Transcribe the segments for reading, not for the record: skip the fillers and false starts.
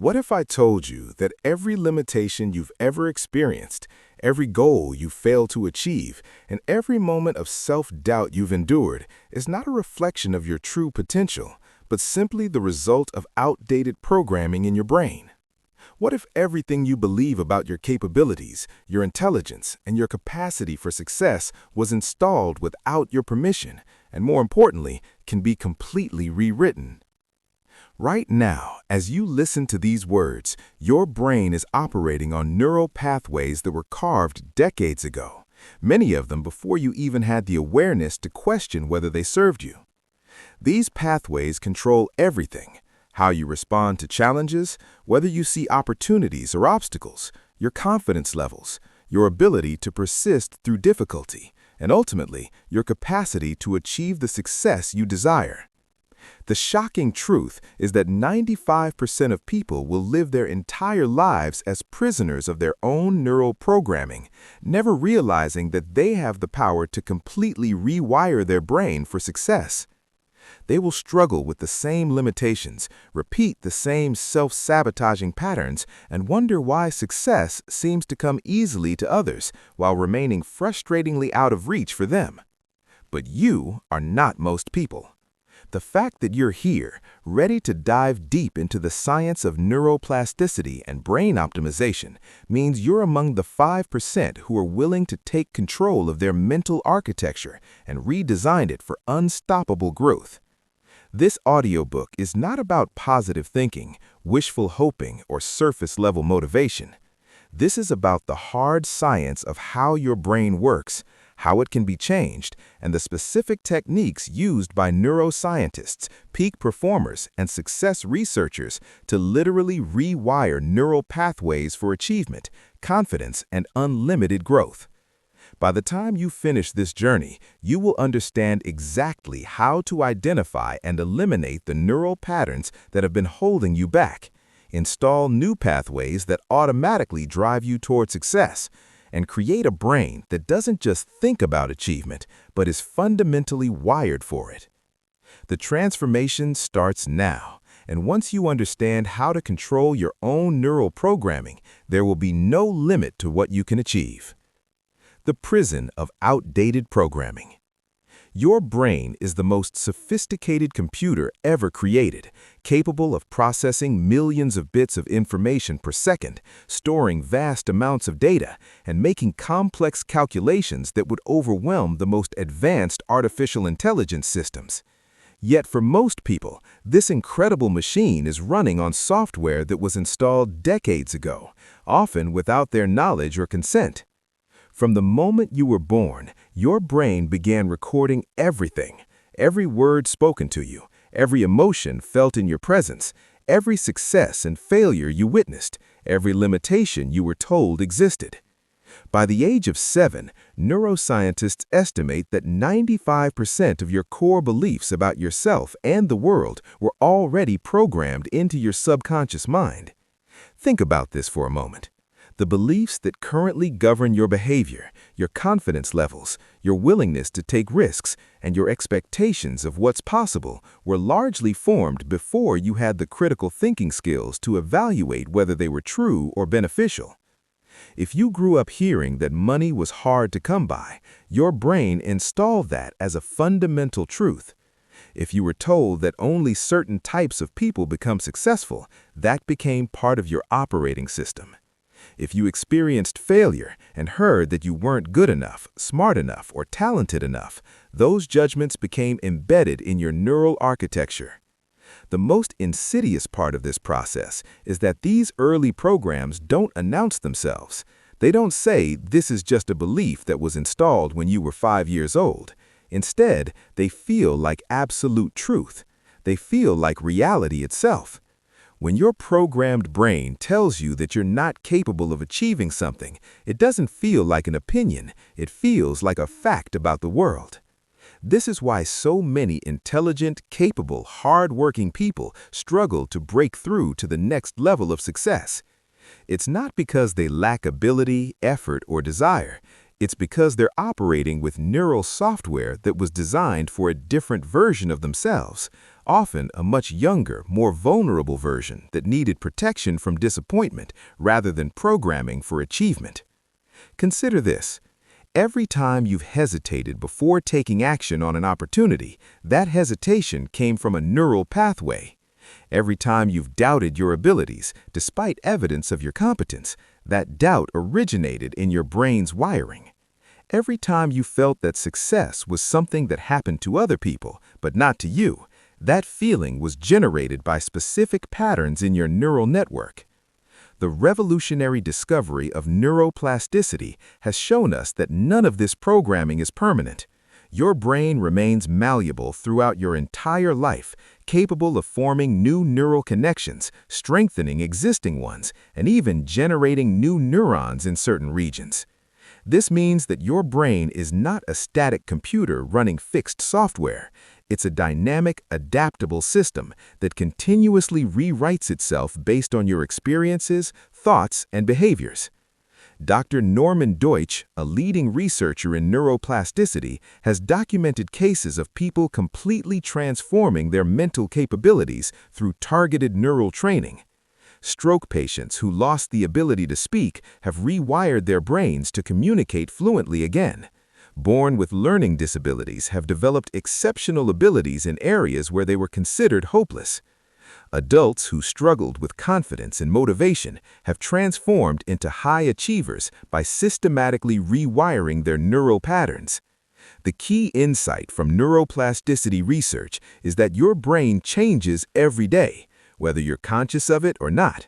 What if I told you that every limitation you've ever experienced, every goal you failed to achieve, and every moment of self-doubt you've endured is not a reflection of your true potential, but simply the result of outdated programming in your brain? What if everything you believe about your capabilities, your intelligence, and your capacity for success was installed without your permission, and more importantly, can be completely rewritten? Right now, as you listen to these words, your brain is operating on neural pathways that were carved decades ago, many of them before you even had the awareness to question whether they served you. These pathways control everything: how you respond to challenges, whether you see opportunities or obstacles, your confidence levels, your ability to persist through difficulty, and ultimately, your capacity to achieve the success you desire. The shocking truth is that 95% of people will live their entire lives as prisoners of their own neural programming, never realizing that they have the power to completely rewire their brain for success. They will struggle with the same limitations, repeat the same self-sabotaging patterns, and wonder why success seems to come easily to others while remaining frustratingly out of reach for them. But you are not most people. The fact that you're here, ready to dive deep into the science of neuroplasticity and brain optimization, means you're among the 5% who are willing to take control of their mental architecture and redesign it for unstoppable growth. This audiobook is not about positive thinking, wishful hoping, or surface-level motivation. This is about the hard science of how your brain works, how it can be changed, and the specific techniques used by neuroscientists, peak performers, and success researchers to literally rewire neural pathways for achievement, confidence, and unlimited growth. By the time you finish this journey, you will understand exactly how to identify and eliminate the neural patterns that have been holding you back, install new pathways that automatically drive you toward success, and create a brain that doesn't just think about achievement, but is fundamentally wired for it. The transformation starts now, and once you understand how to control your own neural programming, there will be no limit to what you can achieve. The prison of outdated programming. Your brain is the most sophisticated computer ever created, capable of processing millions of bits of information per second, storing vast amounts of data, and making complex calculations that would overwhelm the most advanced artificial intelligence systems. Yet for most people, this incredible machine is running on software that was installed decades ago, often without their knowledge or consent. From the moment you were born, your brain began recording everything, every word spoken to you, every emotion felt in your presence, every success and failure you witnessed, every limitation you were told existed. By the age of 7, neuroscientists estimate that 95% of your core beliefs about yourself and the world were already programmed into your subconscious mind. Think about this for a moment. The beliefs that currently govern your behavior, your confidence levels, your willingness to take risks, and your expectations of what's possible were largely formed before you had the critical thinking skills to evaluate whether they were true or beneficial. If you grew up hearing that money was hard to come by, your brain installed that as a fundamental truth. If you were told that only certain types of people become successful, that became part of your operating system. If you experienced failure and heard that you weren't good enough, smart enough, or talented enough, those judgments became embedded in your neural architecture. The most insidious part of this process is that these early programs don't announce themselves. They don't say, "This is just a belief that was installed when you were 5 years old." Instead, they feel like absolute truth. They feel like reality itself. When your programmed brain tells you that you're not capable of achieving something, it doesn't feel like an opinion, it feels like a fact about the world. This is why so many intelligent, capable, hard-working people struggle to break through to the next level of success. It's not because they lack ability, effort, or desire. It's because they're operating with neural software that was designed for a different version of themselves, often a much younger, more vulnerable version that needed protection from disappointment rather than programming for achievement. Consider this. Every time you've hesitated before taking action on an opportunity, that hesitation came from a neural pathway. Every time you've doubted your abilities, despite evidence of your competence, that doubt originated in your brain's wiring. Every time you felt that success was something that happened to other people, but not to you, that feeling was generated by specific patterns in your neural network. The revolutionary discovery of neuroplasticity has shown us that none of this programming is permanent. Your brain remains malleable throughout your entire life, capable of forming new neural connections, strengthening existing ones, and even generating new neurons in certain regions. This means that your brain is not a static computer running fixed software. It's a dynamic, adaptable system that continuously rewrites itself based on your experiences, thoughts, and behaviors. Dr. Norman Deutsch, a leading researcher in neuroplasticity, has documented cases of people completely transforming their mental capabilities through targeted neural training. Stroke patients who lost the ability to speak have rewired their brains to communicate fluently again. Born with learning disabilities have developed exceptional abilities in areas where they were considered hopeless. Adults who struggled with confidence and motivation have transformed into high achievers by systematically rewiring their neural patterns. The key insight from neuroplasticity research is that your brain changes every day, whether you're conscious of it or not.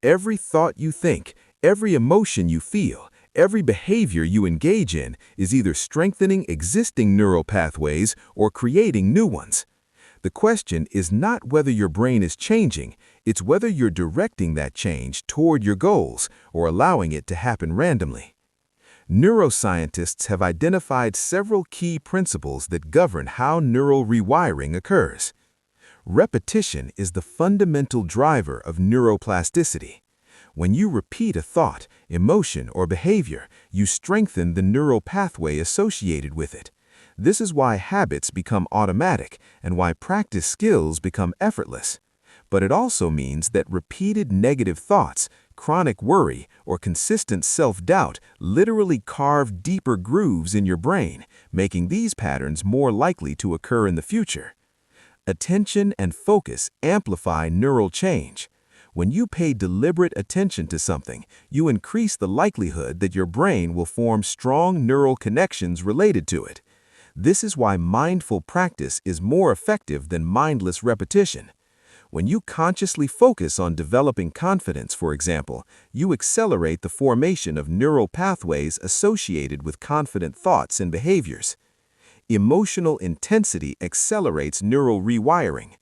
Every thought you think, every emotion you feel, every behavior you engage in is either strengthening existing neural pathways or creating new ones. The question is not whether your brain is changing, it's whether you're directing that change toward your goals or allowing it to happen randomly. Neuroscientists have identified several key principles that govern how neural rewiring occurs. Repetition is the fundamental driver of neuroplasticity. When you repeat a thought, emotion, or behavior, you strengthen the neural pathway associated with it. This is why habits become automatic and why practice skills become effortless. But it also means that repeated negative thoughts, chronic worry, or consistent self-doubt literally carve deeper grooves in your brain, making these patterns more likely to occur in the future. Attention and focus amplify neural change. When you pay deliberate attention to something, you increase the likelihood that your brain will form strong neural connections related to it. This is why mindful practice is more effective than mindless repetition. When you consciously focus on developing confidence, for example, you accelerate the formation of neural pathways associated with confident thoughts and behaviors. Emotional intensity accelerates neural rewiring.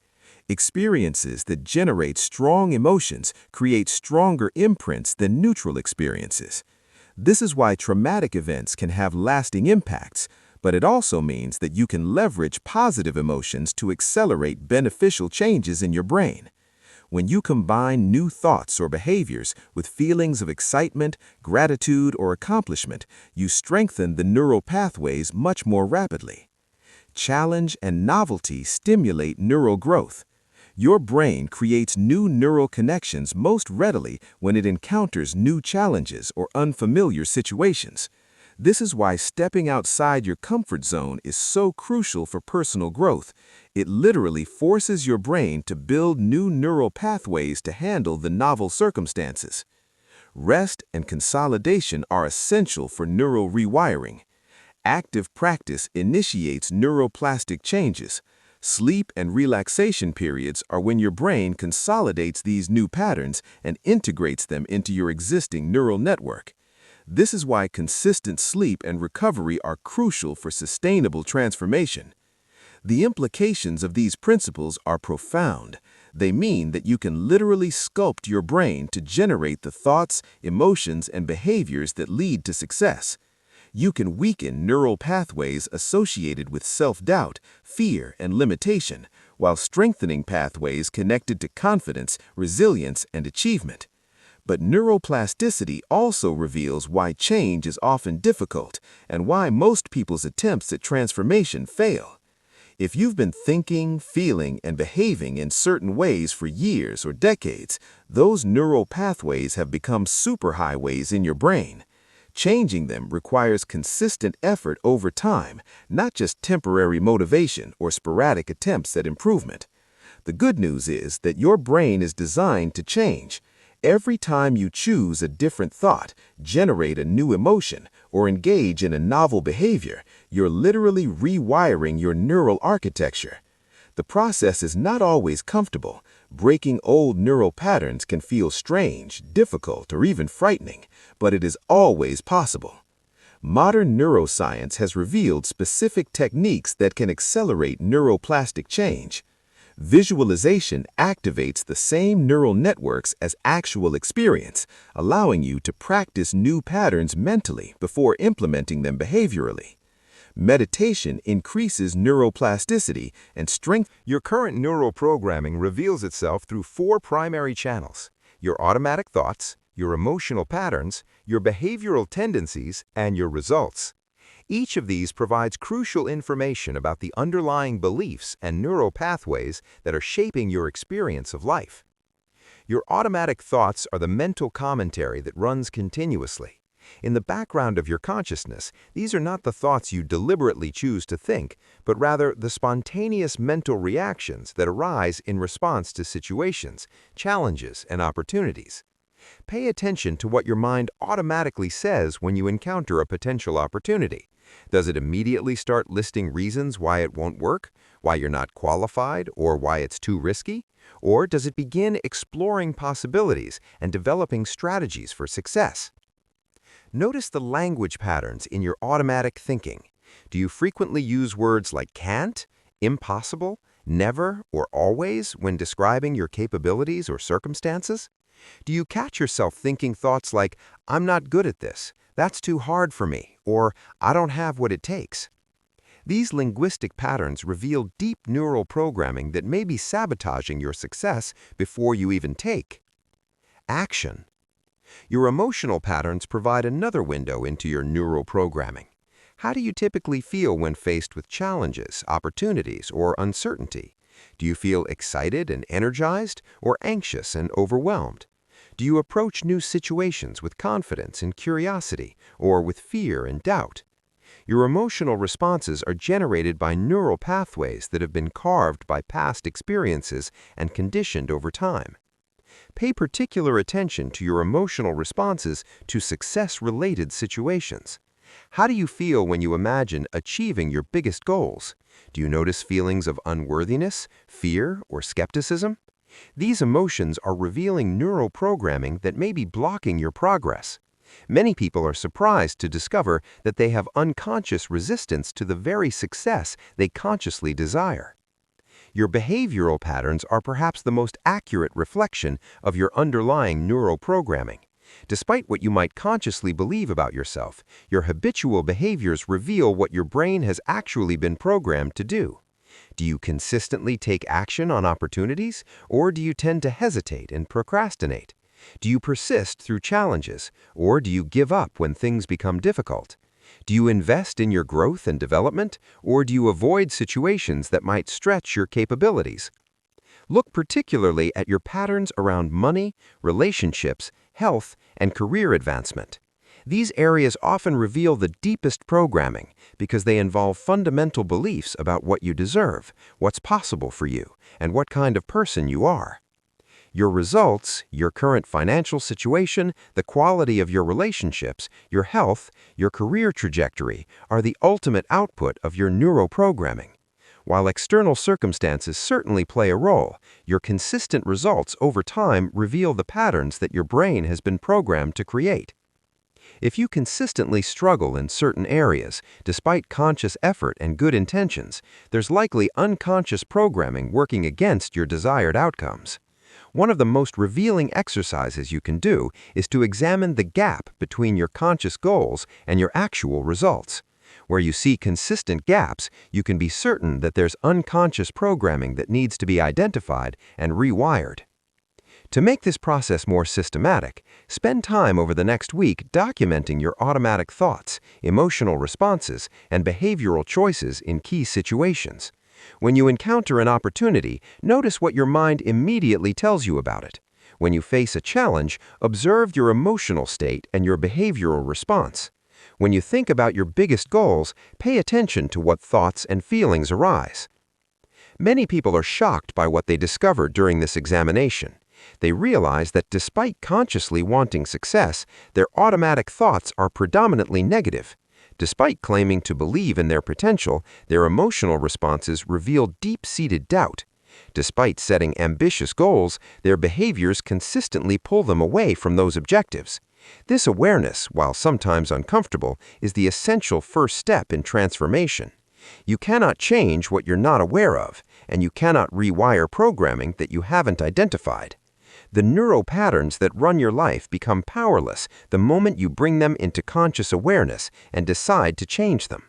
Experiences that generate strong emotions create stronger imprints than neutral experiences. This is why traumatic events can have lasting impacts, but it also means that you can leverage positive emotions to accelerate beneficial changes in your brain. When you combine new thoughts or behaviors with feelings of excitement, gratitude, or accomplishment, you strengthen the neural pathways much more rapidly. Challenge and novelty stimulate neural growth. Your brain creates new neural connections most readily when it encounters new challenges or unfamiliar situations. This is why stepping outside your comfort zone is so crucial for personal growth. It literally forces your brain to build new neural pathways to handle the novel circumstances. Rest and consolidation are essential for neural rewiring. Active practice initiates neuroplastic changes. Sleep and relaxation periods are when your brain consolidates these new patterns and integrates them into your existing neural network. This is why consistent sleep and recovery are crucial for sustainable transformation. The implications of these principles are profound. They mean that you can literally sculpt your brain to generate the thoughts, emotions, and behaviors that lead to success. You can weaken neural pathways associated with self-doubt, fear, and limitation, while strengthening pathways connected to confidence, resilience, and achievement. But neuroplasticity also reveals why change is often difficult and why most people's attempts at transformation fail. If you've been thinking, feeling, and behaving in certain ways for years or decades, those neural pathways have become superhighways in your brain. Changing them requires consistent effort over time, not just temporary motivation or sporadic attempts at improvement. The good news is that your brain is designed to change. Every time you choose a different thought, generate a new emotion, or engage in a novel behavior, you're literally rewiring your neural architecture. The process is not always comfortable. Breaking old neural patterns can feel strange, difficult, or even frightening, but it is always possible. Modern neuroscience has revealed specific techniques that can accelerate neuroplastic change. Visualization activates the same neural networks as actual experience, allowing you to practice new patterns mentally before implementing them behaviorally. Meditation increases neuroplasticity and strengthens. Your current neural programming reveals itself through 4 primary channels: your automatic thoughts, your emotional patterns, your behavioral tendencies, and your results. Each of these provides crucial information about the underlying beliefs and neural pathways that are shaping your experience of life. Your automatic thoughts are the mental commentary that runs continuously. In the background of your consciousness, these are not the thoughts you deliberately choose to think, but rather the spontaneous mental reactions that arise in response to situations, challenges, and opportunities. Pay attention to what your mind automatically says when you encounter a potential opportunity. Does it immediately start listing reasons why it won't work, why you're not qualified, or why it's too risky? Or does it begin exploring possibilities and developing strategies for success? Notice the language patterns in your automatic thinking. Do you frequently use words like can't, impossible, never, or always when describing your capabilities or circumstances? Do you catch yourself thinking thoughts like, I'm not good at this, that's too hard for me, or I don't have what it takes? These linguistic patterns reveal deep neural programming that may be sabotaging your success before you even take action. Your emotional patterns provide another window into your neural programming. How do you typically feel when faced with challenges, opportunities, or uncertainty? Do you feel excited and energized, or anxious and overwhelmed? Do you approach new situations with confidence and curiosity, or with fear and doubt? Your emotional responses are generated by neural pathways that have been carved by past experiences and conditioned over time. Pay particular attention to your emotional responses to success-related situations. How do you feel when you imagine achieving your biggest goals? Do you notice feelings of unworthiness, fear, or skepticism? These emotions are revealing neural programming that may be blocking your progress. Many people are surprised to discover that they have unconscious resistance to the very success they consciously desire. Your behavioral patterns are perhaps the most accurate reflection of your underlying neural programming. Despite what you might consciously believe about yourself, your habitual behaviors reveal what your brain has actually been programmed to do. Do you consistently take action on opportunities, or do you tend to hesitate and procrastinate? Do you persist through challenges, or do you give up when things become difficult? Do you invest in your growth and development, or do you avoid situations that might stretch your capabilities? Look particularly at your patterns around money, relationships, health, and career advancement. These areas often reveal the deepest programming because they involve fundamental beliefs about what you deserve, what's possible for you, and what kind of person you are. Your results, your current financial situation, the quality of your relationships, your health, your career trajectory are the ultimate output of your neuroprogramming. While external circumstances certainly play a role, your consistent results over time reveal the patterns that your brain has been programmed to create. If you consistently struggle in certain areas, despite conscious effort and good intentions, there's likely unconscious programming working against your desired outcomes. One of the most revealing exercises you can do is to examine the gap between your conscious goals and your actual results. Where you see consistent gaps, you can be certain that there's unconscious programming that needs to be identified and rewired. To make this process more systematic, spend time over the next week documenting your automatic thoughts, emotional responses, and behavioral choices in key situations. When you encounter an opportunity, notice what your mind immediately tells you about it. When you face a challenge, observe your emotional state and your behavioral response. When you think about your biggest goals, pay attention to what thoughts and feelings arise. Many people are shocked by what they discovered during this examination. They realize that despite consciously wanting success, their automatic thoughts are predominantly negative. Despite claiming to believe in their potential, their emotional responses reveal deep-seated doubt. Despite setting ambitious goals, their behaviors consistently pull them away from those objectives. This awareness, while sometimes uncomfortable, is the essential first step in transformation. You cannot change what you're not aware of, and you cannot rewire programming that you haven't identified. The neural patterns that run your life become powerless the moment you bring them into conscious awareness and decide to change them.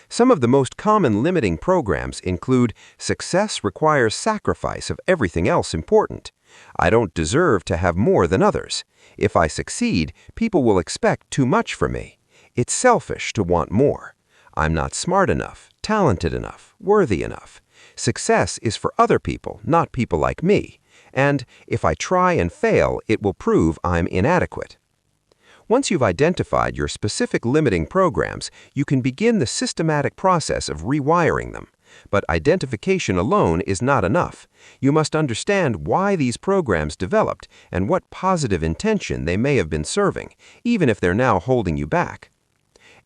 Some of the most common limiting programs include success requires sacrifice of everything else important. I don't deserve to have more than others. If I succeed, people will expect too much from me. It's selfish to want more. I'm not smart enough, talented enough, worthy enough. Success is for other people, not people like me. And if I try and fail, it will prove I'm inadequate. Once you've identified your specific limiting programs, you can begin the systematic process of rewiring them. But identification alone is not enough. You must understand why these programs developed and what positive intention they may have been serving, even if they're now holding you back.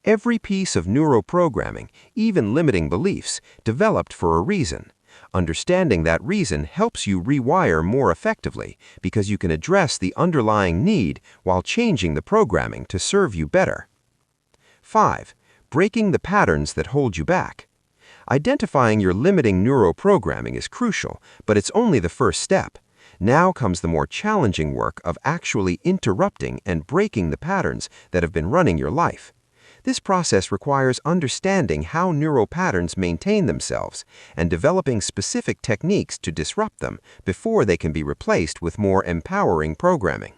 Every piece of neuroprogramming, even limiting beliefs, developed for a reason. Understanding that reason helps you rewire more effectively because you can address the underlying need while changing the programming to serve you better. 5. Breaking the patterns that hold you back. Identifying your limiting neuroprogramming is crucial, but it's only the first step. Now comes the more challenging work of actually interrupting and breaking the patterns that have been running your life. This process requires understanding how neural patterns maintain themselves and developing specific techniques to disrupt them before they can be replaced with more empowering programming.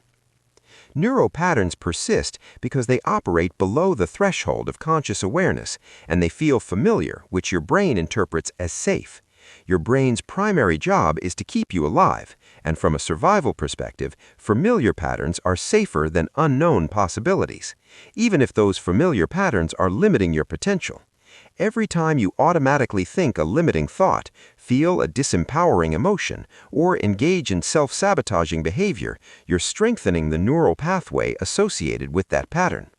Neural patterns persist because they operate below the threshold of conscious awareness and they feel familiar, which your brain interprets as safe. Your brain's primary job is to keep you alive, and from a survival perspective, familiar patterns are safer than unknown possibilities, even if those familiar patterns are limiting your potential. Every time you automatically think a limiting thought, feel a disempowering emotion, or engage in self-sabotaging behavior, you're strengthening the neural pathway associated with that pattern.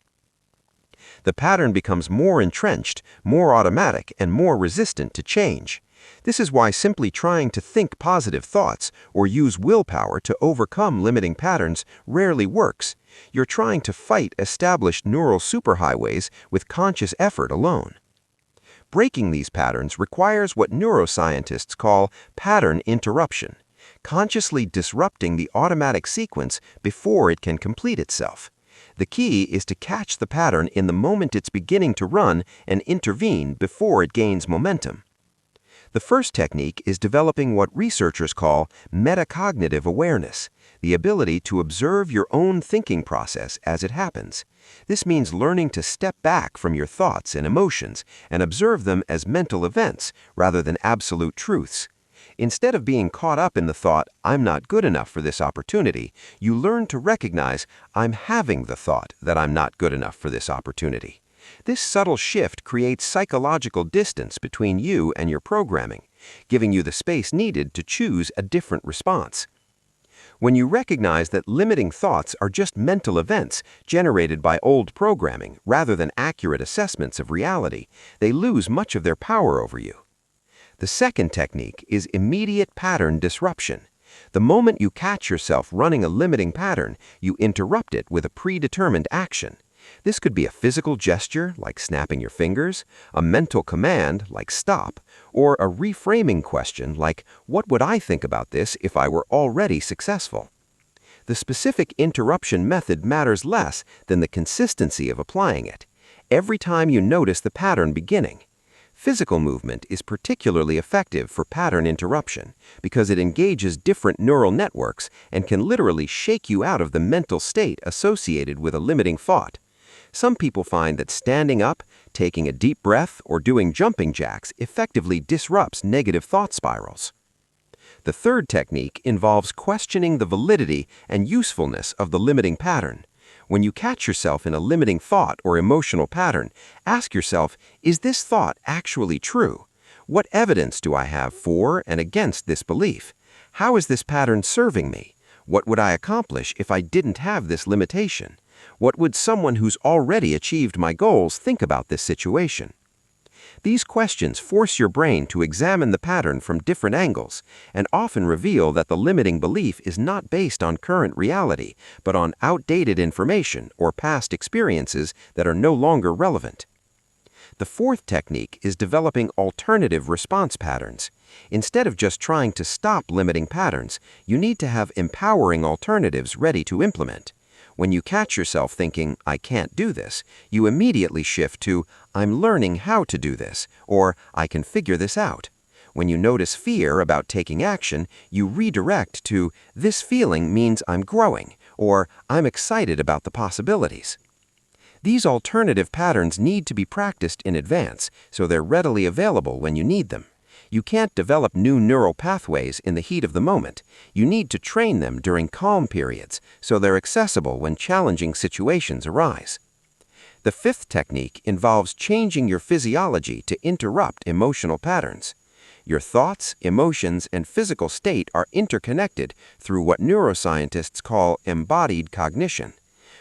The pattern becomes more entrenched, more automatic, and more resistant to change. This is why simply trying to think positive thoughts or use willpower to overcome limiting patterns rarely works. You're trying to fight established neural superhighways with conscious effort alone. Breaking these patterns requires what neuroscientists call pattern interruption, consciously disrupting the automatic sequence before it can complete itself. The key is to catch the pattern in the moment it's beginning to run and intervene before it gains momentum. The first technique is developing what researchers call metacognitive awareness, the ability to observe your own thinking process as it happens. This means learning to step back from your thoughts and emotions and observe them as mental events rather than absolute truths. Instead of being caught up in the thought, "I'm not good enough for this opportunity," you learn to recognize, "I'm having the thought that I'm not good enough for this opportunity." This subtle shift creates psychological distance between you and your programming, giving you the space needed to choose a different response. When you recognize that limiting thoughts are just mental events generated by old programming rather than accurate assessments of reality, they lose much of their power over you. The second technique is immediate pattern disruption. The moment you catch yourself running a limiting pattern, you interrupt it with a predetermined action. This could be a physical gesture, like snapping your fingers, a mental command, like stop, or a reframing question, like, "What would I think about this if I were already successful?" The specific interruption method matters less than the consistency of applying it. Every time you notice the pattern beginning. Physical movement is particularly effective for pattern interruption because it engages different neural networks and can literally shake you out of the mental state associated with a limiting thought. Some people find that standing up, taking a deep breath, or doing jumping jacks effectively disrupts negative thought spirals. The third technique involves questioning the validity and usefulness of the limiting pattern. When you catch yourself in a limiting thought or emotional pattern, ask yourself, is this thought actually true? What evidence do I have for and against this belief? How is this pattern serving me? What would I accomplish if I didn't have this limitation? What would someone who's already achieved my goals think about this situation? These questions force your brain to examine the pattern from different angles and often reveal that the limiting belief is not based on current reality, but on outdated information or past experiences that are no longer relevant. The fourth technique is developing alternative response patterns. Instead of just trying to stop limiting patterns, you need to have empowering alternatives ready to implement. When you catch yourself thinking, I can't do this, you immediately shift to, I'm learning how to do this, or I can figure this out. When you notice fear about taking action, you redirect to, this feeling means I'm growing, or I'm excited about the possibilities. These alternative patterns need to be practiced in advance, so they're readily available when you need them. You can't develop new neural pathways in the heat of the moment. You need to train them during calm periods, so they're accessible when challenging situations arise. The fifth technique involves changing your physiology to interrupt emotional patterns. Your thoughts, emotions, and physical state are interconnected through what neuroscientists call embodied cognition.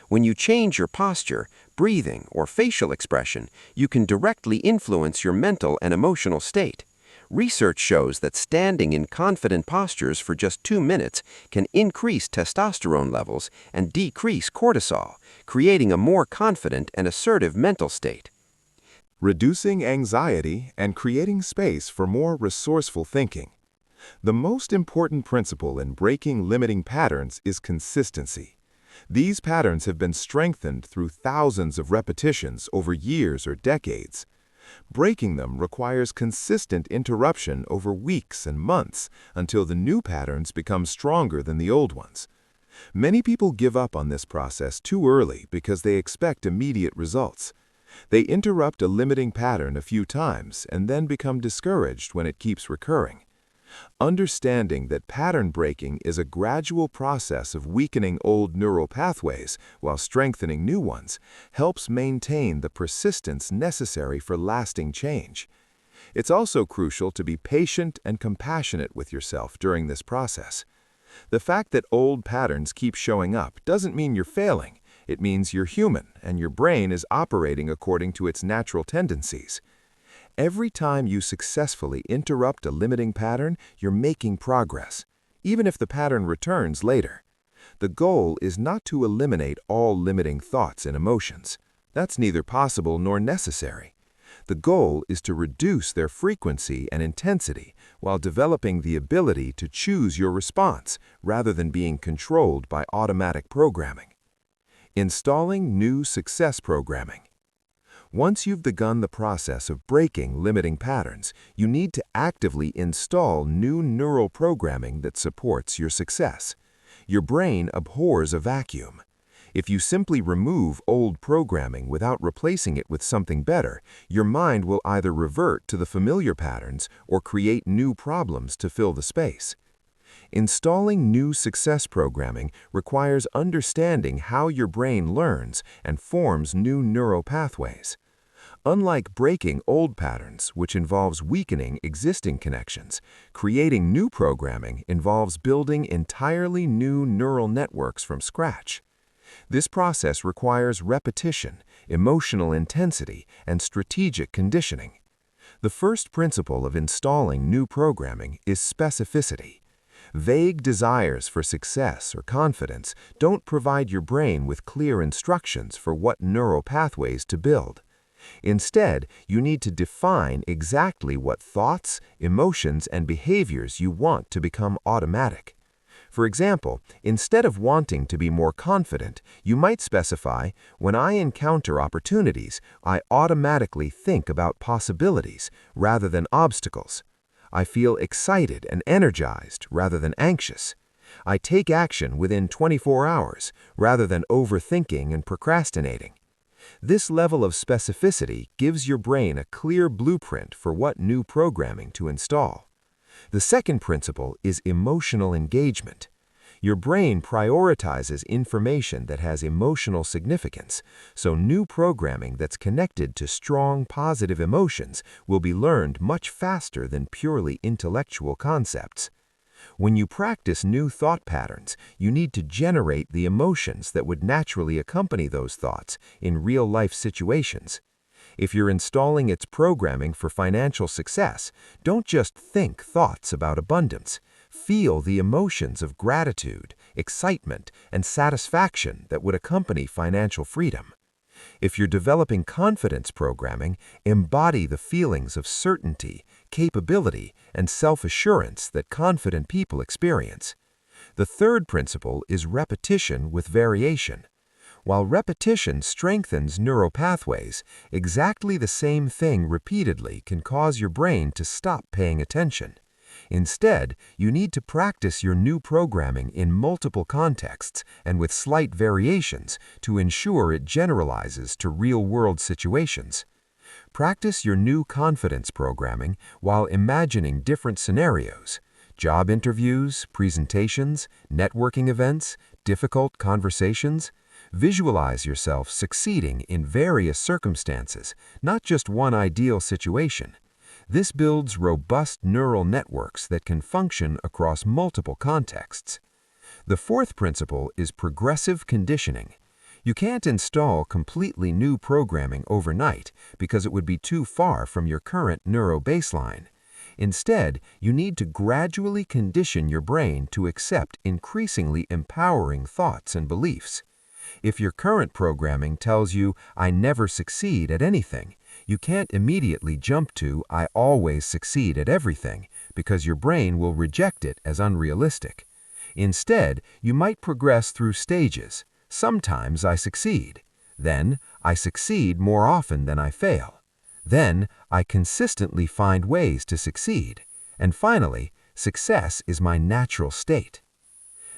When you change your posture, breathing, or facial expression, you can directly influence your mental and emotional state. Research shows that standing in confident postures for just 2 minutes can increase testosterone levels and decrease cortisol, creating a more confident and assertive mental state. Reducing anxiety and creating space for more resourceful thinking. The most important principle in breaking limiting patterns is consistency. These patterns have been strengthened through thousands of repetitions over years or decades. Breaking them requires consistent interruption over weeks and months until the new patterns become stronger than the old ones. Many people give up on this process too early because they expect immediate results. They interrupt a limiting pattern a few times and then become discouraged when it keeps recurring. Understanding that pattern breaking is a gradual process of weakening old neural pathways while strengthening new ones helps maintain the persistence necessary for lasting change. It's also crucial to be patient and compassionate with yourself during this process. The fact that old patterns keep showing up doesn't mean you're failing. It means you're human and your brain is operating according to its natural tendencies. Every time you successfully interrupt a limiting pattern, you're making progress, even if the pattern returns later. The goal is not to eliminate all limiting thoughts and emotions. That's neither possible nor necessary. The goal is to reduce their frequency and intensity while developing the ability to choose your response rather than being controlled by automatic programming. Installing new success programming. Once you've begun the process of breaking limiting patterns, you need to actively install new neural programming that supports your success. Your brain abhors a vacuum. If you simply remove old programming without replacing it with something better, your mind will either revert to the familiar patterns or create new problems to fill the space. Installing new success programming requires understanding how your brain learns and forms new neural pathways. Unlike breaking old patterns, which involves weakening existing connections, creating new programming involves building entirely new neural networks from scratch. This process requires repetition, emotional intensity, and strategic conditioning. The first principle of installing new programming is specificity. Vague desires for success or confidence don't provide your brain with clear instructions for what neural pathways to build. Instead, you need to define exactly what thoughts, emotions, and behaviors you want to become automatic. For example, instead of wanting to be more confident, you might specify, when I encounter opportunities, I automatically think about possibilities rather than obstacles. I feel excited and energized rather than anxious. I take action within 24 hours rather than overthinking and procrastinating. This level of specificity gives your brain a clear blueprint for what new programming to install. The second principle is emotional engagement. Your brain prioritizes information that has emotional significance, so new programming that's connected to strong positive emotions will be learned much faster than purely intellectual concepts. When you practice new thought patterns, you need to generate the emotions that would naturally accompany those thoughts in real-life situations. If you're installing its programming for financial success, don't just think thoughts about abundance. Feel the emotions of gratitude, excitement, and satisfaction that would accompany financial freedom. If you're developing confidence programming, embody the feelings of certainty, capability, and self-assurance that confident people experience. The third principle is repetition with variation. While repetition strengthens neural pathways, exactly the same thing repeatedly can cause your brain to stop paying attention. Instead, you need to practice your new programming in multiple contexts and with slight variations to ensure it generalizes to real-world situations. Practice your new confidence programming while imagining different scenarios: job interviews, presentations, networking events, difficult conversations. Visualize yourself succeeding in various circumstances, not just one ideal situation. This builds robust neural networks that can function across multiple contexts. The fourth principle is progressive conditioning. You can't install completely new programming overnight because it would be too far from your current neuro baseline. Instead, you need to gradually condition your brain to accept increasingly empowering thoughts and beliefs. If your current programming tells you, "I never succeed at anything," you can't immediately jump to, "I always succeed at everything," because your brain will reject it as unrealistic. Instead, you might progress through stages. Sometimes I succeed. Then, I succeed more often than I fail. Then, I consistently find ways to succeed. And finally, success is my natural state.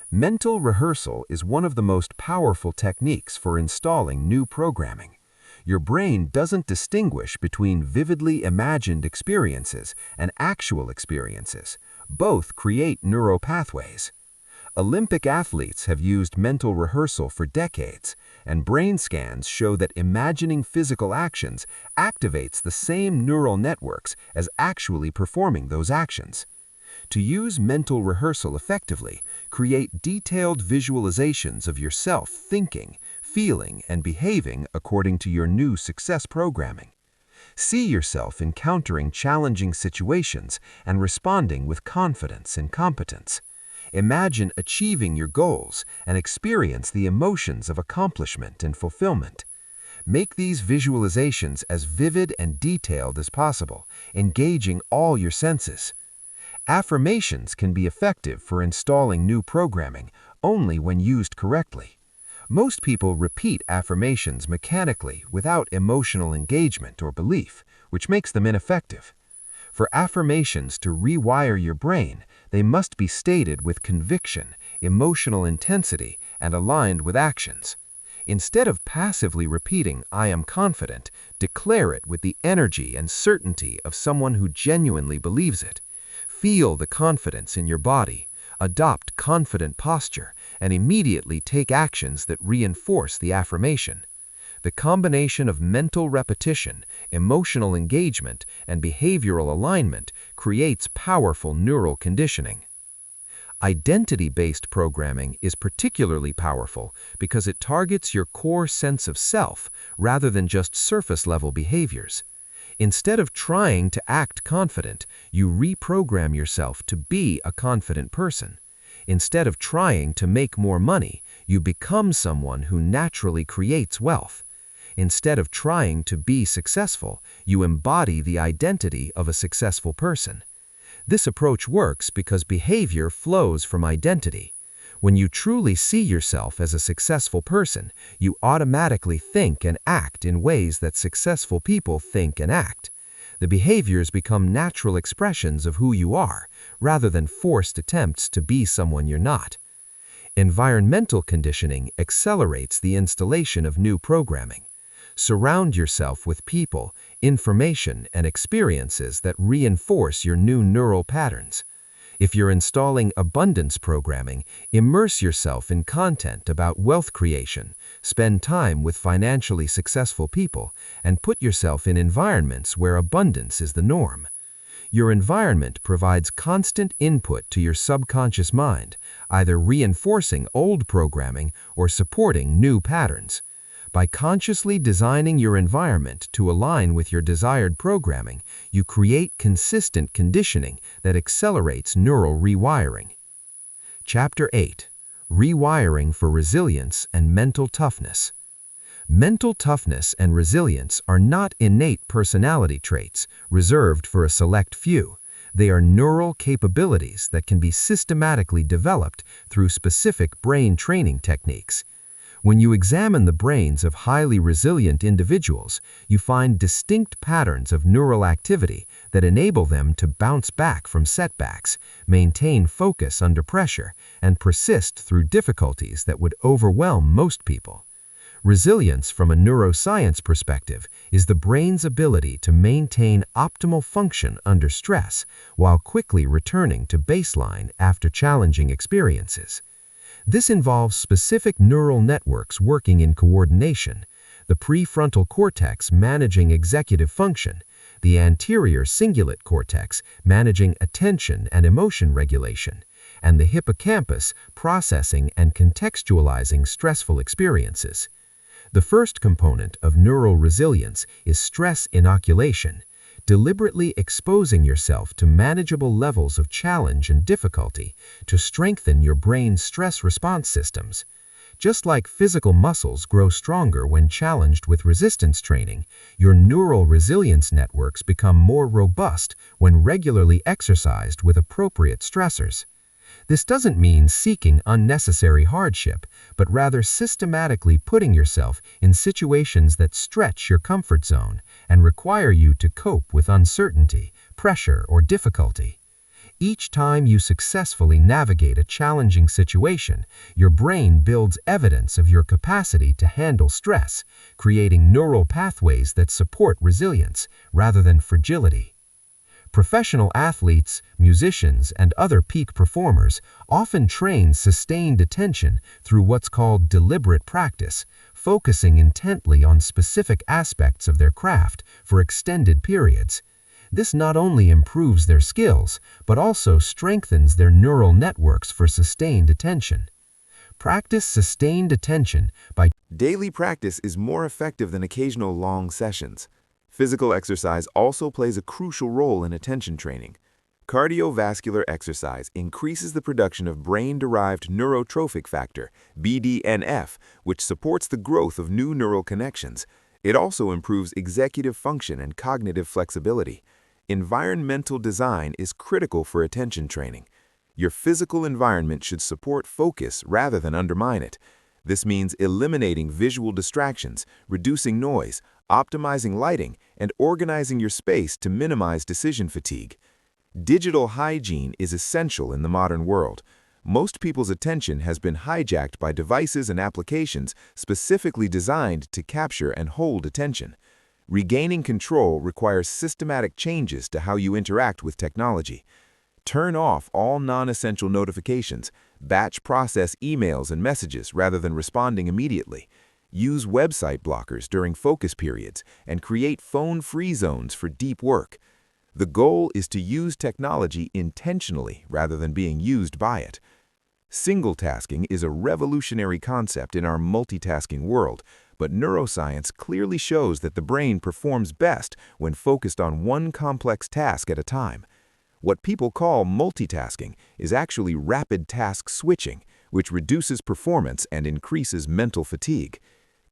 Mental rehearsal is one of the most powerful techniques for installing new programming. Your brain doesn't distinguish between vividly imagined experiences and actual experiences. Both create neural pathways. Olympic athletes have used mental rehearsal for decades, and brain scans show that imagining physical actions activates the same neural networks as actually performing those actions. To use mental rehearsal effectively, create detailed visualizations of yourself thinking, feeling, and behaving according to your new success programming. See yourself encountering challenging situations and responding with confidence and competence. Imagine achieving your goals and experience the emotions of accomplishment and fulfillment. Make these visualizations as vivid and detailed as possible, engaging all your senses. Affirmations can be effective for installing new programming only when used correctly. Most people repeat affirmations mechanically without emotional engagement or belief, which makes them ineffective. For affirmations to rewire your brain, they must be stated with conviction, emotional intensity, and aligned with actions. Instead of passively repeating, "I am confident," declare it with the energy and certainty of someone who genuinely believes it. Feel the confidence in your body, adopt confident posture, and immediately take actions that reinforce the affirmation. The combination of mental repetition, emotional engagement, and behavioral alignment creates powerful neural conditioning. Identity-based programming is particularly powerful because it targets your core sense of self rather than just surface-level behaviors. Instead of trying to act confident, you reprogram yourself to be a confident person. Instead of trying to make more money, you become someone who naturally creates wealth. Instead of trying to be successful, you embody the identity of a successful person. This approach works because behavior flows from identity. When you truly see yourself as a successful person, you automatically think and act in ways that successful people think and act. The behaviors become natural expressions of who you are, rather than forced attempts to be someone you're not. Environmental conditioning accelerates the installation of new programming. Surround yourself with people, information, and experiences that reinforce your new neural patterns. If you're installing abundance programming, immerse yourself in content about wealth creation, spend time with financially successful people, and put yourself in environments where abundance is the norm. Your environment provides constant input to your subconscious mind, either reinforcing old programming or supporting new patterns. By consciously designing your environment to align with your desired programming, you create consistent conditioning that accelerates neural rewiring. Chapter 8. Rewiring for Resilience and Mental Toughness. Mental toughness and resilience are not innate personality traits reserved for a select few. They are neural capabilities that can be systematically developed through specific brain training techniques. When you examine the brains of highly resilient individuals, you find distinct patterns of neural activity that enable them to bounce back from setbacks, maintain focus under pressure, and persist through difficulties that would overwhelm most people. Resilience from a neuroscience perspective is the brain's ability to maintain optimal function under stress while quickly returning to baseline after challenging experiences. This involves specific neural networks working in coordination, the prefrontal cortex managing executive function, the anterior cingulate cortex managing attention and emotion regulation, and the hippocampus processing and contextualizing stressful experiences. The first component of neural resilience is stress inoculation, deliberately exposing yourself to manageable levels of challenge and difficulty to strengthen your brain's stress response systems. Just like physical muscles grow stronger when challenged with resistance training, your neural resilience networks become more robust when regularly exercised with appropriate stressors. This doesn't mean seeking unnecessary hardship, but rather systematically putting yourself in situations that stretch your comfort zone and require you to cope with uncertainty, pressure, or difficulty. Each time you successfully navigate a challenging situation, your brain builds evidence of your capacity to handle stress, creating neural pathways that support resilience rather than fragility. Professional athletes, musicians, and other peak performers often train sustained attention through what's called deliberate practice, focusing intently on specific aspects of their craft for extended periods. This not only improves their skills, but also strengthens their neural networks for sustained attention. Practice sustained attention by Daily practice is more effective than occasional long sessions. Physical exercise also plays a crucial role in attention training. Cardiovascular exercise increases the production of brain-derived neurotrophic factor, BDNF, which supports the growth of new neural connections. It also improves executive function and cognitive flexibility. Environmental design is critical for attention training. Your physical environment should support focus rather than undermine it. This means eliminating visual distractions, reducing noise, optimizing lighting, and organizing your space to minimize decision fatigue. Digital hygiene is essential in the modern world. Most people's attention has been hijacked by devices and applications specifically designed to capture and hold attention. Regaining control requires systematic changes to how you interact with technology. Turn off all non-essential notifications, batch process emails and messages rather than responding immediately. Use website blockers during focus periods and create phone-free zones for deep work. The goal is to use technology intentionally rather than being used by it. Single-tasking is a revolutionary concept in our multitasking world, but neuroscience clearly shows that the brain performs best when focused on one complex task at a time. What people call multitasking is actually rapid task switching, which reduces performance and increases mental fatigue.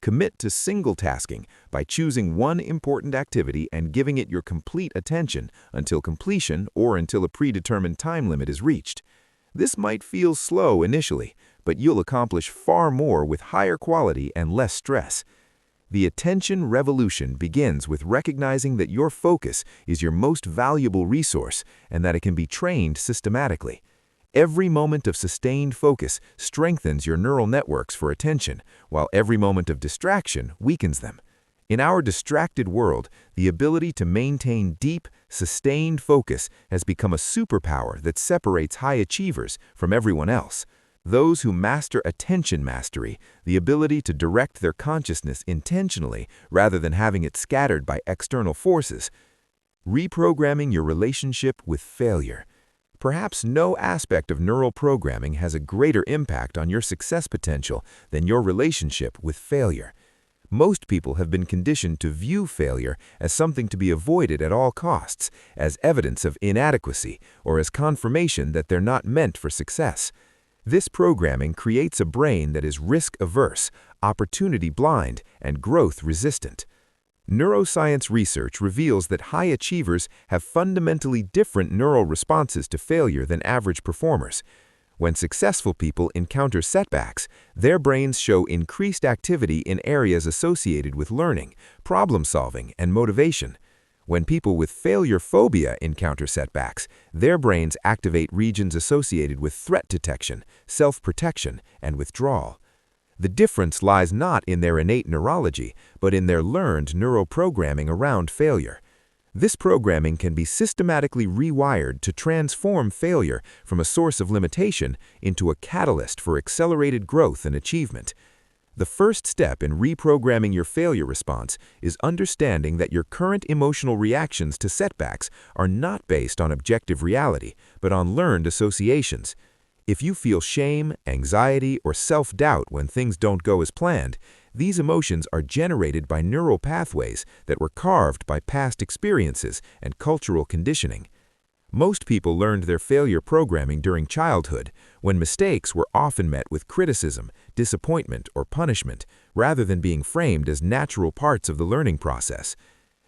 Commit to single-tasking by choosing one important activity and giving it your complete attention until completion or until a predetermined time limit is reached. This might feel slow initially, but you'll accomplish far more with higher quality and less stress. The attention revolution begins with recognizing that your focus is your most valuable resource and that it can be trained systematically. Every moment of sustained focus strengthens your neural networks for attention, while every moment of distraction weakens them. In our distracted world, the ability to maintain deep, sustained focus has become a superpower that separates high achievers from everyone else. Those who master attention mastery, the ability to direct their consciousness intentionally rather than having it scattered by external forces. Reprogramming your relationship with failure. Perhaps no aspect of neural programming has a greater impact on your success potential than your relationship with failure. Most people have been conditioned to view failure as something to be avoided at all costs, as evidence of inadequacy, or as confirmation that they're not meant for success. This programming creates a brain that is risk-averse, opportunity-blind, and growth-resistant. Neuroscience research reveals that high achievers have fundamentally different neural responses to failure than average performers. When successful people encounter setbacks, their brains show increased activity in areas associated with learning, problem-solving, and motivation. When people with failure phobia encounter setbacks, their brains activate regions associated with threat detection, self-protection, and withdrawal. The difference lies not in their innate neurology, but in their learned neuroprogramming around failure. This programming can be systematically rewired to transform failure from a source of limitation into a catalyst for accelerated growth and achievement. The first step in reprogramming your failure response is understanding that your current emotional reactions to setbacks are not based on objective reality, but on learned associations. If you feel shame, anxiety, or self-doubt when things don't go as planned, these emotions are generated by neural pathways that were carved by past experiences and cultural conditioning. Most people learned their failure programming during childhood, when mistakes were often met with criticism, disappointment, or punishment, rather than being framed as natural parts of the learning process.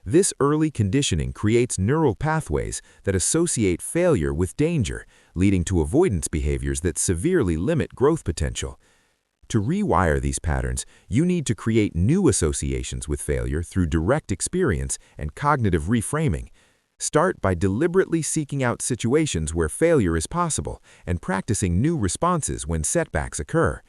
This early conditioning creates neural pathways that associate failure with danger, leading to avoidance behaviors that severely limit growth potential. To rewire these patterns, you need to create new associations with failure through direct experience and cognitive reframing. Start by deliberately seeking out situations where failure is possible and practicing new responses when setbacks occur.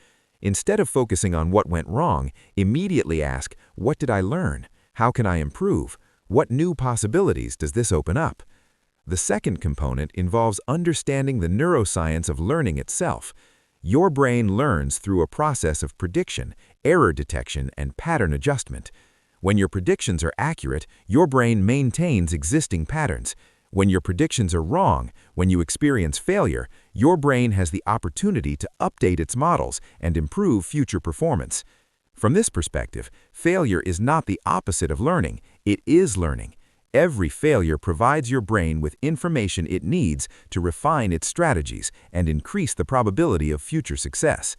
Instead of focusing on what went wrong, immediately ask, "What did I learn? How can I improve? What new possibilities does this open up?" The second component involves understanding the neuroscience of learning itself. Your brain learns through a process of prediction, error detection, and pattern adjustment. When your predictions are accurate, your brain maintains existing patterns. When your predictions are wrong, when you experience failure, your brain has the opportunity to update its models and improve future performance. From this perspective, failure is not the opposite of learning, it is learning. Every failure provides your brain with information it needs to refine its strategies and increase the probability of future success.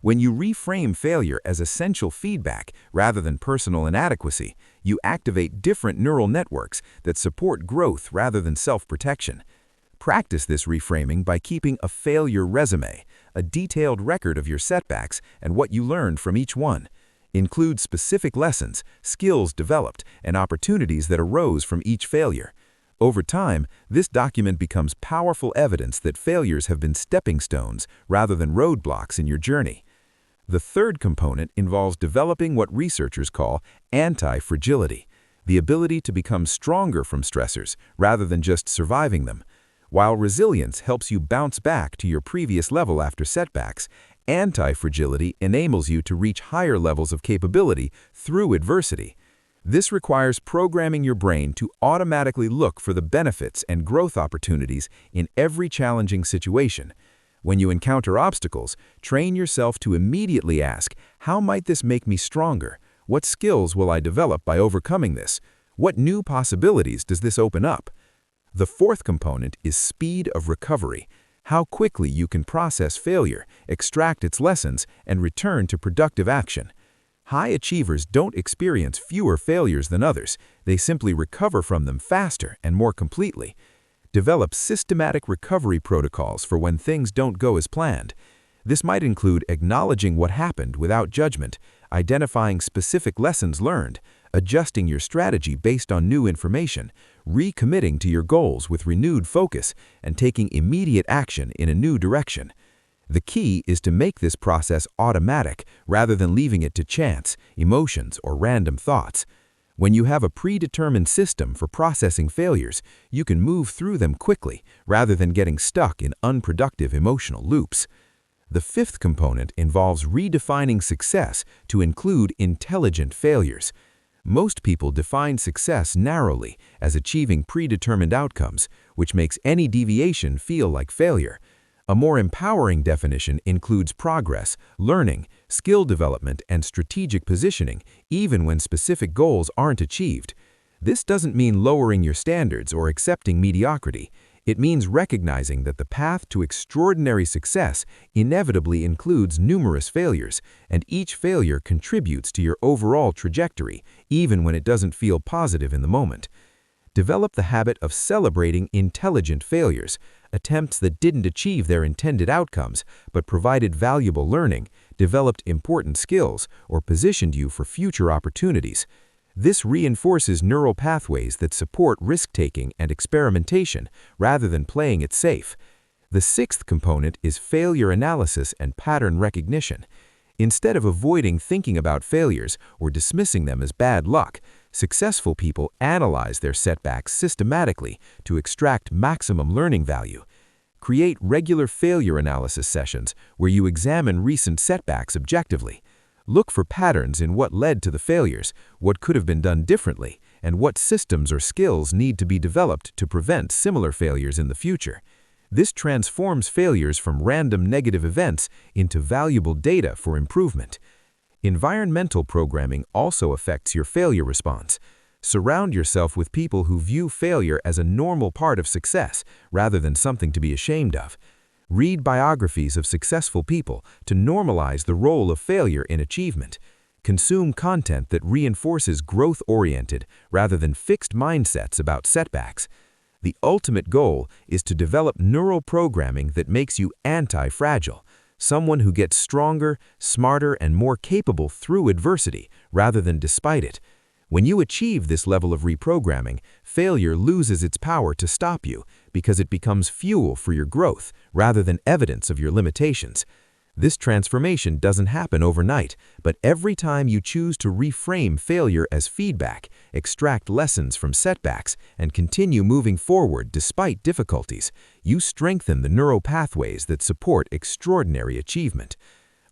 When you reframe failure as essential feedback rather than personal inadequacy, you activate different neural networks that support growth rather than self-protection. Practice this reframing by keeping a failure resume, a detailed record of your setbacks and what you learned from each one. Include specific lessons, skills developed, and opportunities that arose from each failure. Over time, this document becomes powerful evidence that failures have been stepping stones rather than roadblocks in your journey. The third component involves developing what researchers call anti-fragility, the ability to become stronger from stressors rather than just surviving them. While resilience helps you bounce back to your previous level after setbacks, anti-fragility enables you to reach higher levels of capability through adversity. This requires programming your brain to automatically look for the benefits and growth opportunities in every challenging situation. When you encounter obstacles, train yourself to immediately ask, "How might this make me stronger? What skills will I develop by overcoming this? What new possibilities does this open up?" The fourth component is speed of recovery, how quickly you can process failure, extract its lessons, and return to productive action. High achievers don't experience fewer failures than others, they simply recover from them faster and more completely. Develop systematic recovery protocols for when things don't go as planned. This might include acknowledging what happened without judgment, identifying specific lessons learned, adjusting your strategy based on new information, recommitting to your goals with renewed focus, and taking immediate action in a new direction. The key is to make this process automatic rather than leaving it to chance, emotions, or random thoughts. When you have a predetermined system for processing failures, you can move through them quickly rather than getting stuck in unproductive emotional loops. The fifth component involves redefining success to include intelligent failures. Most people define success narrowly as achieving predetermined outcomes, which makes any deviation feel like failure. A more empowering definition includes progress, learning, skill development, and strategic positioning, even when specific goals aren't achieved. This doesn't mean lowering your standards or accepting mediocrity. It means recognizing that the path to extraordinary success inevitably includes numerous failures, and each failure contributes to your overall trajectory, even when it doesn't feel positive in the moment. Develop the habit of celebrating intelligent failures, attempts that didn't achieve their intended outcomes but provided valuable learning, developed important skills, or positioned you for future opportunities. This reinforces neural pathways that support risk-taking and experimentation rather than playing it safe. The sixth component is failure analysis and pattern recognition. Instead of avoiding thinking about failures or dismissing them as bad luck, successful people analyze their setbacks systematically to extract maximum learning value. Create regular failure analysis sessions where you examine recent setbacks objectively. Look for patterns in what led to the failures, what could have been done differently, and what systems or skills need to be developed to prevent similar failures in the future. This transforms failures from random negative events into valuable data for improvement. Environmental programming also affects your failure response. Surround yourself with people who view failure as a normal part of success rather than something to be ashamed of. Read biographies of successful people to normalize the role of failure in achievement. Consume content that reinforces growth-oriented rather than fixed mindsets about setbacks. The ultimate goal is to develop neural programming that makes you anti-fragile, someone who gets stronger, smarter, and more capable through adversity rather than despite it. When you achieve this level of reprogramming, failure loses its power to stop you because it becomes fuel for your growth rather than evidence of your limitations. This transformation doesn't happen overnight, but every time you choose to reframe failure as feedback, extract lessons from setbacks, and continue moving forward despite difficulties, you strengthen the neural pathways that support extraordinary achievement.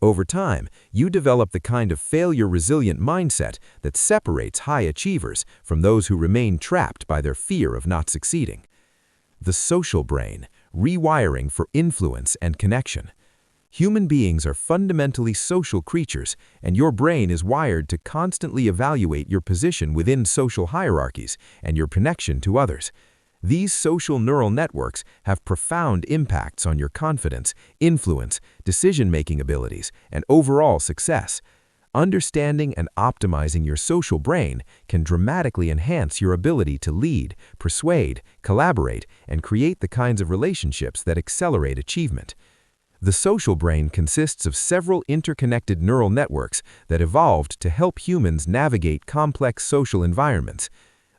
Over time, you develop the kind of failure-resilient mindset that separates high achievers from those who remain trapped by their fear of not succeeding. The social brain, rewiring for influence and connection. Human beings are fundamentally social creatures, and your brain is wired to constantly evaluate your position within social hierarchies and your connection to others. These social neural networks have profound impacts on your confidence, influence, decision-making abilities, and overall success. Understanding and optimizing your social brain can dramatically enhance your ability to lead, persuade, collaborate, and create the kinds of relationships that accelerate achievement. The social brain consists of several interconnected neural networks that evolved to help humans navigate complex social environments.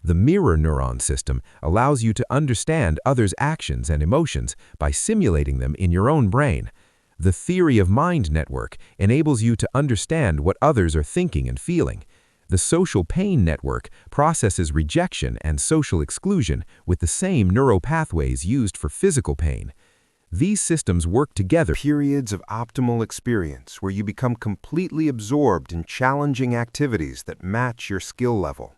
The mirror neuron system allows you to understand others' actions and emotions by simulating them in your own brain. The theory of mind network enables you to understand what others are thinking and feeling. The social pain network processes rejection and social exclusion with the same neural pathways used for physical pain. These systems work together. Periods of optimal experience where you become completely absorbed in challenging activities that match your skill level.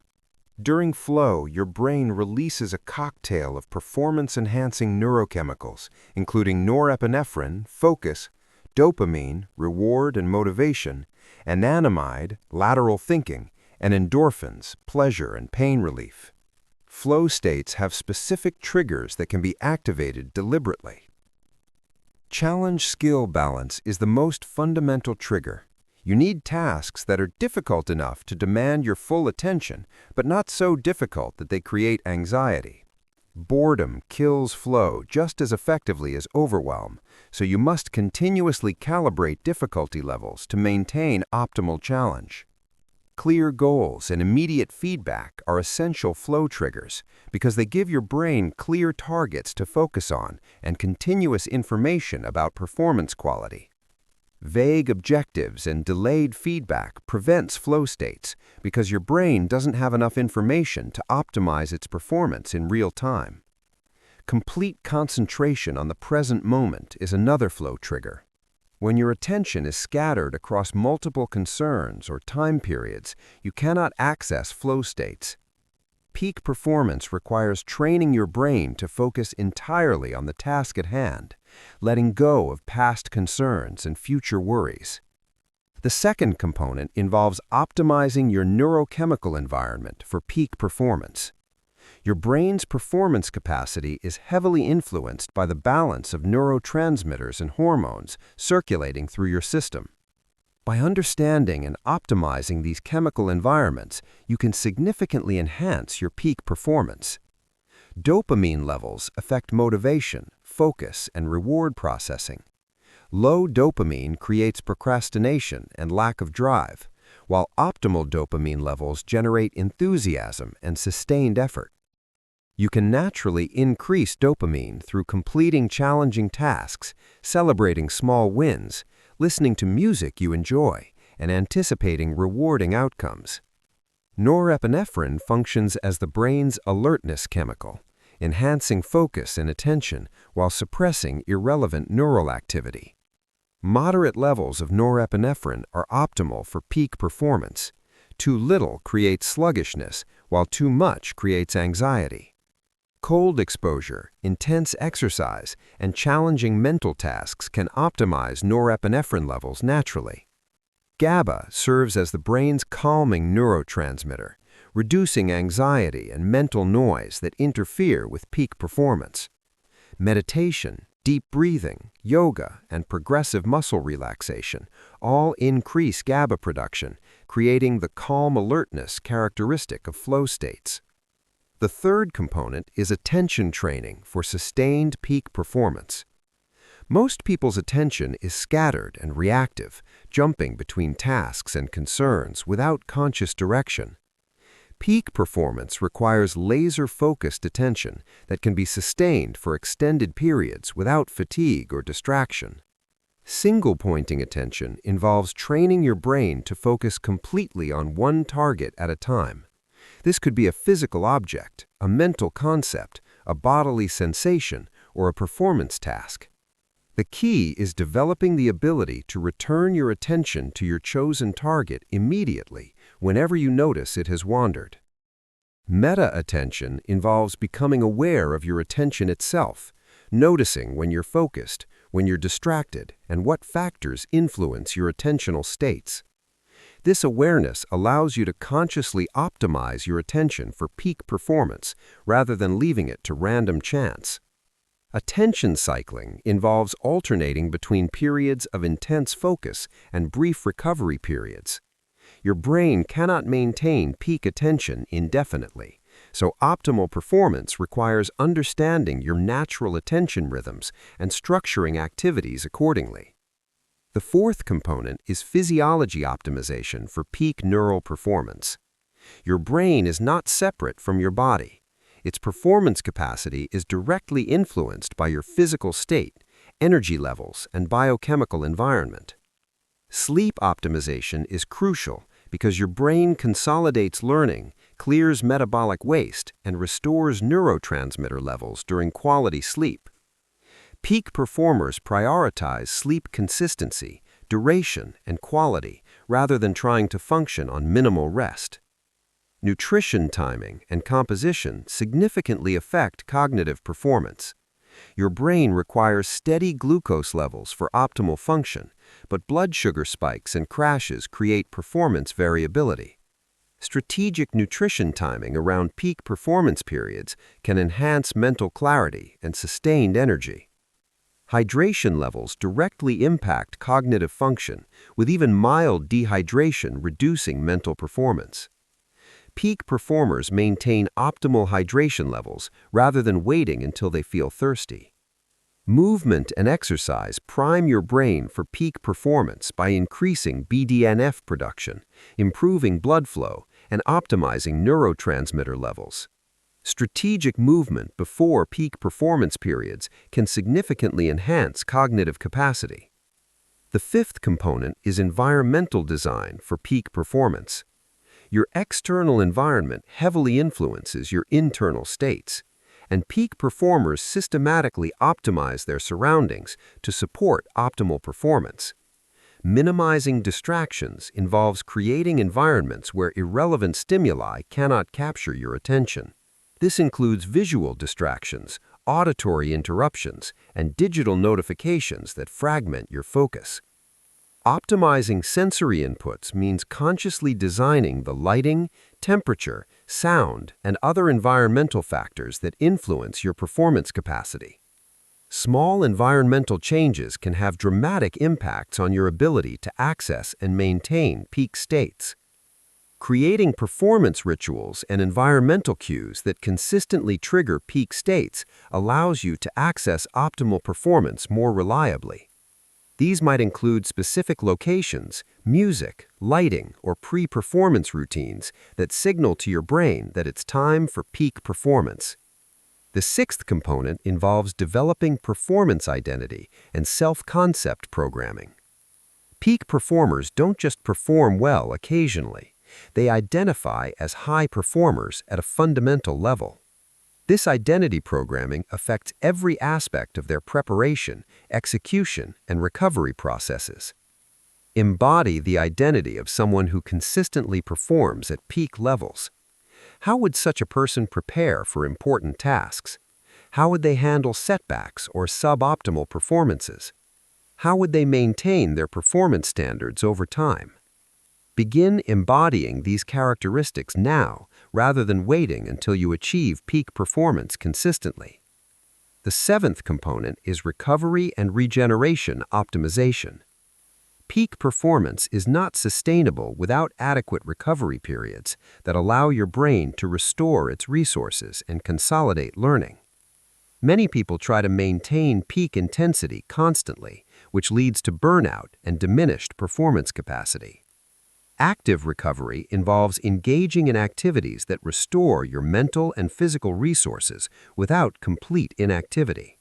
During flow, your brain releases a cocktail of performance-enhancing neurochemicals, including norepinephrine, focus, dopamine, reward and motivation, anandamide, lateral thinking, and endorphins, pleasure and pain relief. Flow states have specific triggers that can be activated deliberately. Challenge skill balance is the most fundamental trigger. You need tasks that are difficult enough to demand your full attention, but not so difficult that they create anxiety. Boredom kills flow just as effectively as overwhelm, so you must continuously calibrate difficulty levels to maintain optimal challenge. Clear goals and immediate feedback are essential flow triggers because they give your brain clear targets to focus on and continuous information about performance quality. Vague objectives and delayed feedback prevents flow states because your brain doesn't have enough information to optimize its performance in real time. Complete concentration on the present moment is another flow trigger. When your attention is scattered across multiple concerns or time periods, you cannot access flow states. Peak performance requires training your brain to focus entirely on the task at hand, letting go of past concerns and future worries. The second component involves optimizing your neurochemical environment for peak performance. Your brain's performance capacity is heavily influenced by the balance of neurotransmitters and hormones circulating through your system. By understanding and optimizing these chemical environments, you can significantly enhance your peak performance. Dopamine levels affect motivation, focus, and reward processing. Low dopamine creates procrastination and lack of drive, while optimal dopamine levels generate enthusiasm and sustained effort. You can naturally increase dopamine through completing challenging tasks, celebrating small wins, listening to music you enjoy, and anticipating rewarding outcomes. Norepinephrine functions as the brain's alertness chemical, enhancing focus and attention while suppressing irrelevant neural activity. Moderate levels of norepinephrine are optimal for peak performance. Too little creates sluggishness, while too much creates anxiety. Cold exposure, intense exercise, and challenging mental tasks can optimize norepinephrine levels naturally. GABA serves as the brain's calming neurotransmitter, reducing anxiety and mental noise that interfere with peak performance. Meditation, deep breathing, yoga, and progressive muscle relaxation all increase GABA production, creating the calm alertness characteristic of flow states. The third component is attention training for sustained peak performance. Most people's attention is scattered and reactive, jumping between tasks and concerns without conscious direction. Peak performance requires laser-focused attention that can be sustained for extended periods without fatigue or distraction. Single-pointing attention involves training your brain to focus completely on one target at a time. This could be a physical object, a mental concept, a bodily sensation, or a performance task. The key is developing the ability to return your attention to your chosen target immediately whenever you notice it has wandered. Meta-attention involves becoming aware of your attention itself, noticing when you're focused, when you're distracted, and what factors influence your attentional states. This awareness allows you to consciously optimize your attention for peak performance rather than leaving it to random chance. Attention cycling involves alternating between periods of intense focus and brief recovery periods. Your brain cannot maintain peak attention indefinitely, so optimal performance requires understanding your natural attention rhythms and structuring activities accordingly. The fourth component is physiology optimization for peak neural performance. Your brain is not separate from your body. Its performance capacity is directly influenced by your physical state, energy levels, and biochemical environment. Sleep optimization is crucial because your brain consolidates learning, clears metabolic waste, and restores neurotransmitter levels during quality sleep. Peak performers prioritize sleep consistency, duration, and quality rather than trying to function on minimal rest. Nutrition timing and composition significantly affect cognitive performance. Your brain requires steady glucose levels for optimal function, but blood sugar spikes and crashes create performance variability. Strategic nutrition timing around peak performance periods can enhance mental clarity and sustained energy. Hydration levels directly impact cognitive function, with even mild dehydration reducing mental performance. Peak performers maintain optimal hydration levels rather than waiting until they feel thirsty. Movement and exercise prime your brain for peak performance by increasing BDNF production, improving blood flow, and optimizing neurotransmitter levels. Strategic movement before peak performance periods can significantly enhance cognitive capacity. The fifth component is environmental design for peak performance. Your external environment heavily influences your internal states, and peak performers systematically optimize their surroundings to support optimal performance. Minimizing distractions involves creating environments where irrelevant stimuli cannot capture your attention. This includes visual distractions, auditory interruptions, and digital notifications that fragment your focus. Optimizing sensory inputs means consciously designing the lighting, temperature, sound, and other environmental factors that influence your performance capacity. Small environmental changes can have dramatic impacts on your ability to access and maintain peak states. Creating performance rituals and environmental cues that consistently trigger peak states allows you to access optimal performance more reliably. These might include specific locations, music, lighting, or pre-performance routines that signal to your brain that it's time for peak performance. The sixth component involves developing performance identity and self-concept programming. Peak performers don't just perform well occasionally. They identify as high performers at a fundamental level. This identity programming affects every aspect of their preparation, execution, and recovery processes. Embody the identity of someone who consistently performs at peak levels. How would such a person prepare for important tasks? How would they handle setbacks or suboptimal performances? How would they maintain their performance standards over time? Begin embodying these characteristics now, rather than waiting until you achieve peak performance consistently. The seventh component is recovery and regeneration optimization. Peak performance is not sustainable without adequate recovery periods that allow your brain to restore its resources and consolidate learning. Many people try to maintain peak intensity constantly, which leads to burnout and diminished performance capacity. Active recovery involves engaging in activities that restore your mental and physical resources without complete inactivity.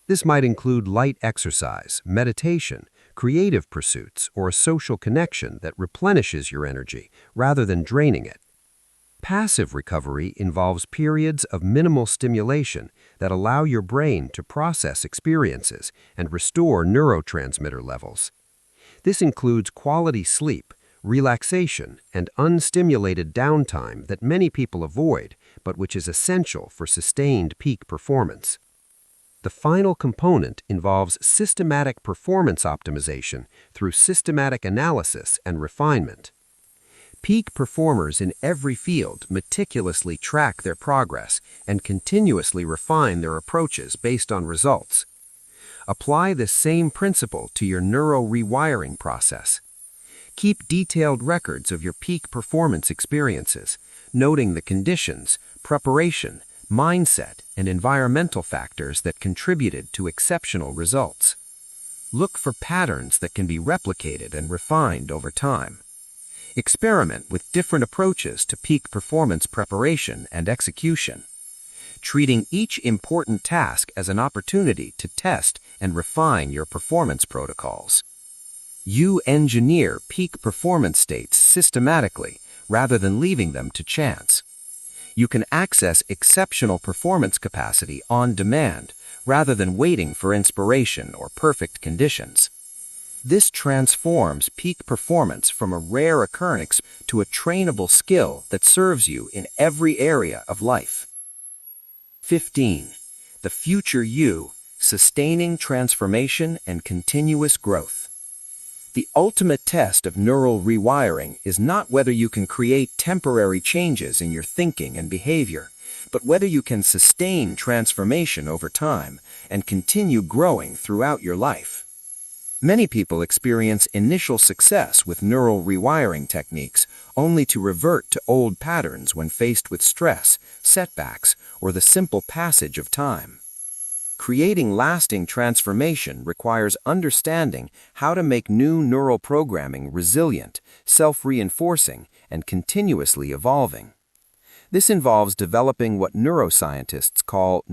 This might include light exercise, meditation, creative pursuits, or a social connection that replenishes your energy rather than draining it. Passive recovery involves periods of minimal stimulation that allow your brain to process experiences and restore neurotransmitter levels. This includes quality sleep, relaxation, and unstimulated downtime that many people avoid, but which is essential for sustained peak performance. The final component involves systematic performance optimization through systematic analysis and refinement. Peak performers in every field meticulously track their progress and continuously refine their approaches based on results. Apply this same principle to your neuro-rewiring process. Keep detailed records of your peak performance experiences, noting the conditions, preparation, mindset, and environmental factors that contributed to exceptional results. Look for patterns that can be replicated and refined over time. Experiment with different approaches to peak performance preparation and execution, treating each important task as an opportunity to test and refine your performance protocols. You engineer peak performance states systematically rather than leaving them to chance. You can access exceptional performance capacity on demand rather than waiting for inspiration or perfect conditions. This transforms peak performance from a rare occurrence to a trainable skill that serves you in every area of life. 15. The future you, sustaining transformation and continuous growth. The ultimate test of neural rewiring is not whether you can create temporary changes in your thinking and behavior, but whether you can sustain transformation over time and continue growing throughout your life. Many people experience initial success with neural rewiring techniques, only to revert to old patterns when faced with stress, setbacks, or the simple passage of time. Creating lasting transformation requires understanding how to make new neural programming resilient, self-reinforcing, and continuously evolving. This involves developing what neuroscientists call